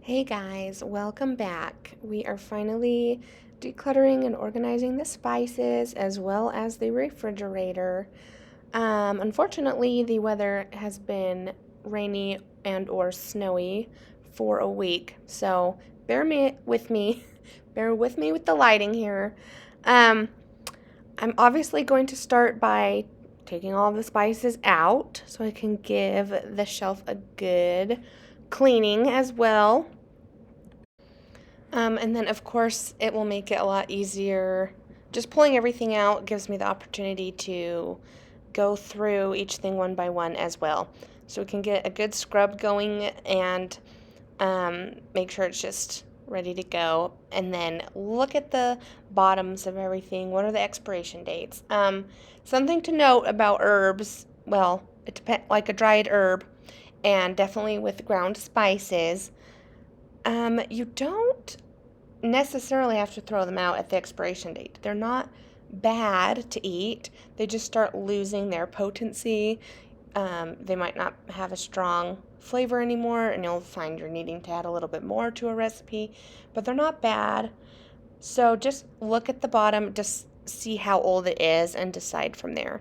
Hey guys, welcome back. We are finally decluttering and organizing the spices as well as the refrigerator. Unfortunately, the weather has been rainy and or snowy for a week, so with me. Bear with me with the lighting here. Um, I'm obviously going to start by taking all the spices out so I can give the shelf a good cleaning as well. And then, of course, it will make it a lot easier. Just pulling everything out gives me the opportunity to go through each thing one by one as well. So we can get a good scrub going and make sure it's just ready to go. And then look at the bottoms of everything. What are the expiration dates? Something to note about herbs, well, it depends, like a dried herb, and definitely with ground spices. You don't necessarily have to throw them out at the expiration date. They're not bad to eat. They just start losing their potency. They might not have a strong flavor anymore, and you'll find you're needing to add a little bit more to a recipe, but they're not bad. So just look at the bottom, just see how old it is, and decide from there.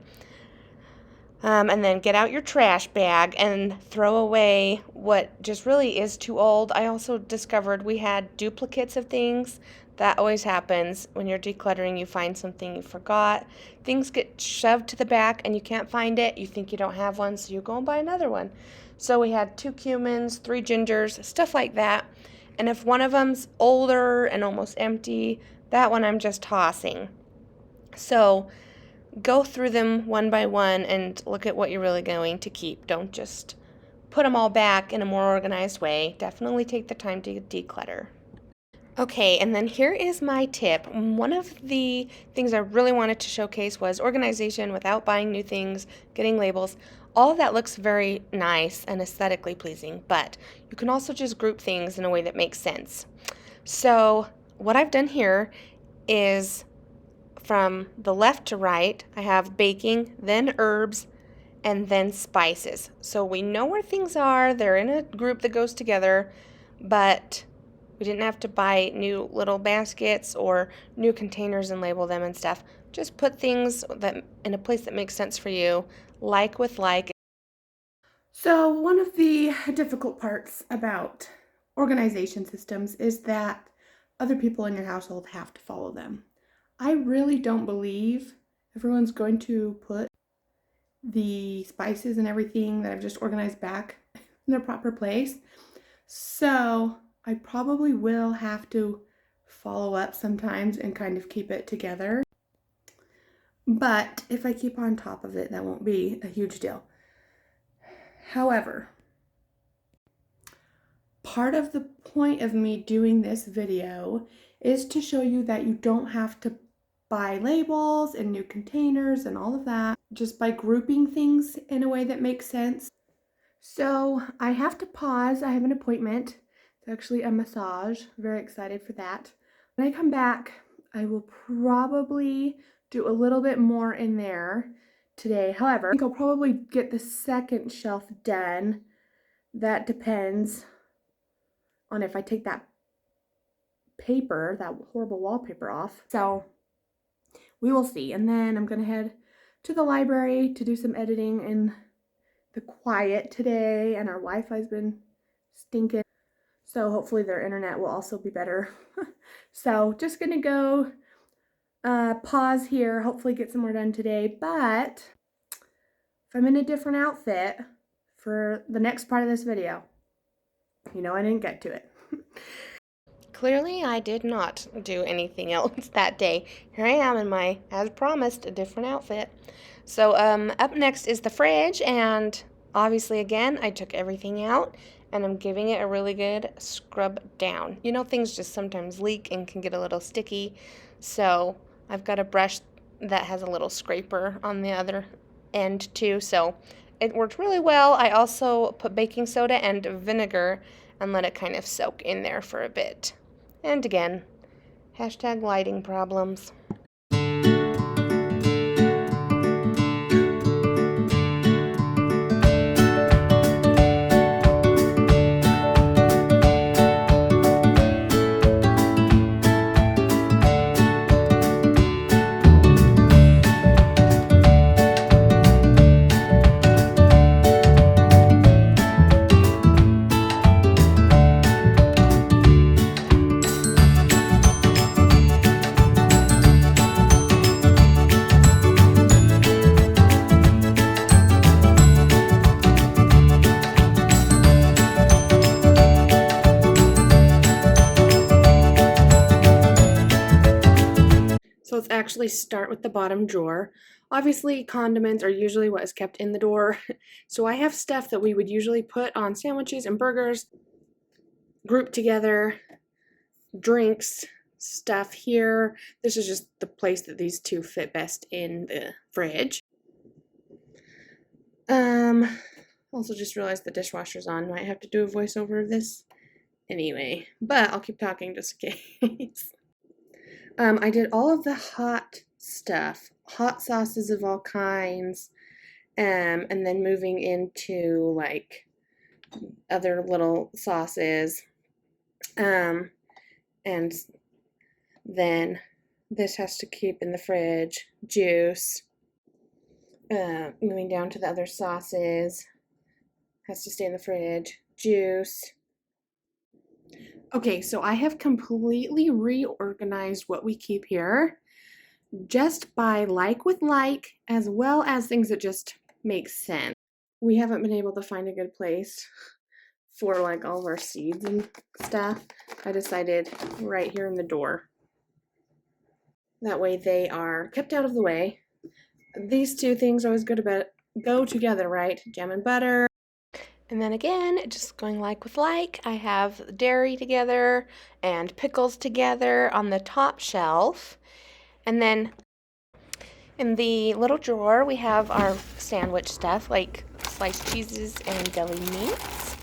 And then get out your trash bag and throw away what just really is too old. I also discovered we had duplicates of things. That always happens when you're decluttering. You find something you forgot. Things get shoved to the back and you can't find it. You think you don't have one, so you go and buy another one. So we had 2 cumins, 3 gingers, stuff like that. And if one of them's older and almost empty, that one I'm just tossing. So go through them one by one and look at what you're really going to keep. Don't just put them all back in a more organized way. Definitely take the time to declutter. Okay, and then here is my tip. One of the things I really wanted to showcase was organization without buying new things, getting labels. All of that looks very nice and aesthetically pleasing, but you can also just group things in a way that makes sense. So what I've done here is from the left to right, I have baking, then herbs, and then spices. So we know where things are. They're in a group that goes together, but we didn't have to buy new little baskets or new containers and label them and stuff. Just put things that in a place that makes sense for you, like with like. So one of the difficult parts about organization systems is that other people in your household have to follow them. I really don't believe everyone's going to put the spices and everything that I've just organized back in their proper place. So I probably will have to follow up sometimes and kind of keep it together. But if I keep on top of it, that won't be a huge deal. However, part of the point of me doing this video is to show you that you don't have to buy labels and new containers and all of that just by grouping things in a way that makes sense. So I have to pause. I have an appointment. It's actually a massage. Very excited for that. When I come back, I will probably do a little bit more in there today. However, I think I'll probably get the second shelf done. That depends on if I take that paper, that horrible wallpaper off. So we will see. And then I'm gonna head to the library to do some editing in the quiet today, and our Wi-Fi's been stinking. So hopefully their internet will also be better. So just gonna go pause here, hopefully get some more done today. But if I'm in a different outfit for the next part of this video, you know I didn't get to it. Clearly, I did not do anything else that day. Here I am in my, as promised, a different outfit. So up next is the fridge, and obviously again, I took everything out and I'm giving it a really good scrub down. You know, things just sometimes leak and can get a little sticky. So I've got a brush that has a little scraper on the other end too. So it worked really well. I also put baking soda and vinegar and let it kind of soak in there for a bit. And again, hashtag lighting problems. actually start with the bottom drawer. Obviously, condiments are usually what is kept in the drawer, so I have stuff that we would usually put on sandwiches and burgers grouped together, drinks, stuff here. This is just the place that these two fit best in the fridge. Also just realized the dishwasher's on. Might have to do a voiceover of this anyway, but I'll keep talking just in case. I did all of the hot stuff, hot sauces of all kinds, and then moving into like other little sauces. And then this has to keep in the fridge, juice. Moving down to the other sauces, has to stay in the fridge, juice. Okay, so I have completely reorganized what we keep here just by like with like, as well as things that just make sense. We haven't been able to find a good place for like all of our seeds and stuff. I decided right here in the door. That way they are kept out of the way. These two things always go together, right? Jam and butter. And then again, just going like with like, I have dairy together and pickles together on the top shelf. And then in the little drawer, we have our sandwich stuff, like sliced cheeses and deli meats.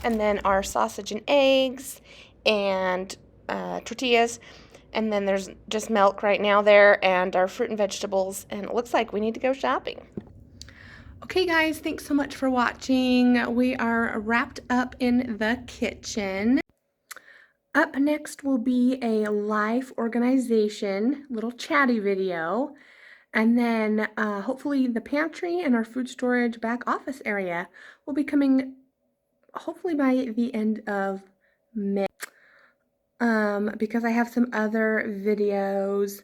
And then our sausage and eggs and tortillas. And then there's just milk right now there and our fruit and vegetables. And it looks like we need to go shopping. Okay guys, thanks so much for watching. We are wrapped up in the kitchen. Up next will be a life organization, little chatty video. And then hopefully the pantry and our food storage back office area will be coming hopefully by the end of May. Because I have some other videos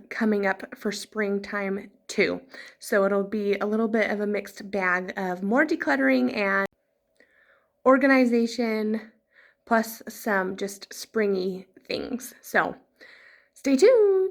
coming up for springtime too. So it'll be a little bit of a mixed bag of more decluttering and organization, plus some just springy things. So stay tuned.